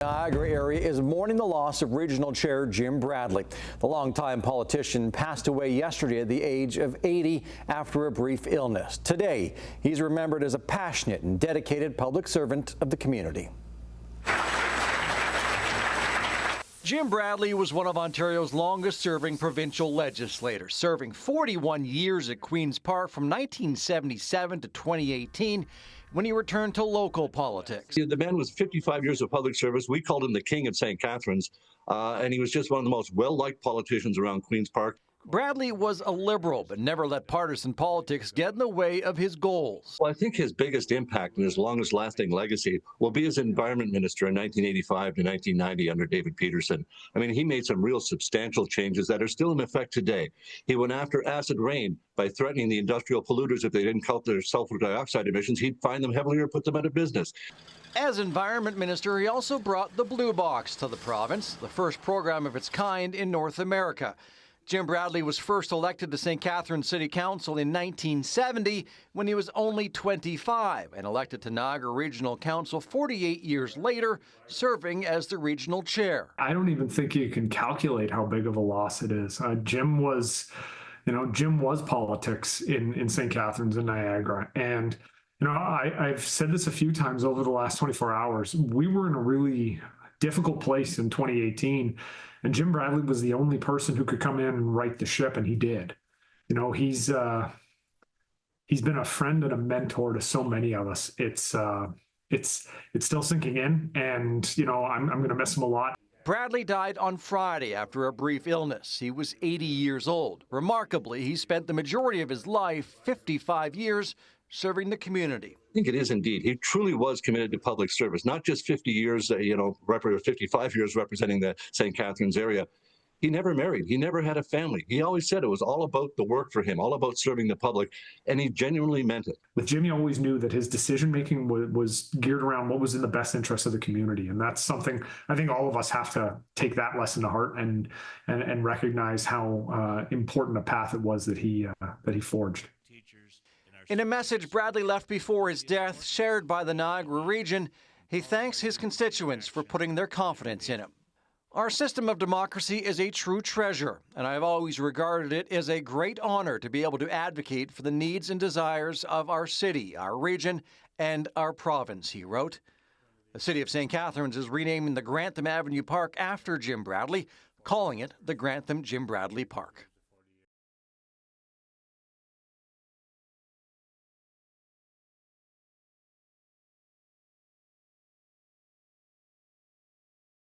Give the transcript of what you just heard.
Niagara area is mourning the loss of Regional Chair Jim Bradley. The longtime politician passed away yesterday at the age of 80 after a brief illness. Today, he's remembered as a passionate and dedicated public servant of the community. Jim Bradley was one of Ontario's longest-serving provincial legislators, serving 41 years at Queen's Park from 1977 to 2018, when he returned to local politics. The man was 55 years of public service. We called him the King of St. Catharines, and he was just one of the most well-liked politicians around Queen's Park. Bradley was a Liberal, but never let partisan politics get in the way of his goals. Well, I think his biggest impact and his longest-lasting legacy will be as Environment Minister in 1985 to 1990 under David Peterson. I mean, he made some real substantial changes that are still in effect today. He went after acid rain by threatening the industrial polluters if they didn't cut their sulfur dioxide emissions. He'd fine them heavily or put them out of business. As Environment Minister, he also brought the Blue Box to the province, the first program of its kind in North America. Jim Bradley was first elected to St. Catharines City Council in 1970 when he was only 25 and elected to Niagara Regional Council 48 years later, serving as the regional chair. I don't even think you can calculate how big of a loss it is. Jim was politics in St. Catharines and Niagara. And, I've said this a few times over the last 24 hours. We were in a really difficult place in 2018. And Jim Bradley was the only person who could come in and right the ship, and he did. He's been a friend and a mentor to so many of us. It's still sinking in, and I'm going to miss him a lot. Bradley died on Friday after a brief illness. He was 80 years old. Remarkably, he spent the majority of his life, 55 years, serving the community. I think it is indeed. He truly was committed to public service, not just 50 years, 55 years representing the St. Catharines area. He never married. He never had a family. He always said it was all about the work for him, all about serving the public, and he genuinely meant it. With Jim, he always knew that his decision-making was geared around what was in the best interest of the community, and that's something I think all of us have to take that lesson to heart and recognize how important a path it was that he forged. In a message Bradley left before his death, shared by the Niagara Region, he thanks his constituents for putting their confidence in him. Our system of democracy is a true treasure, and I've always regarded it as a great honor to be able to advocate for the needs and desires of our city, our region, and our province, he wrote. The city of St. Catharines is renaming the Grantham Avenue Park after Jim Bradley, calling it the Grantham Jim Bradley Park.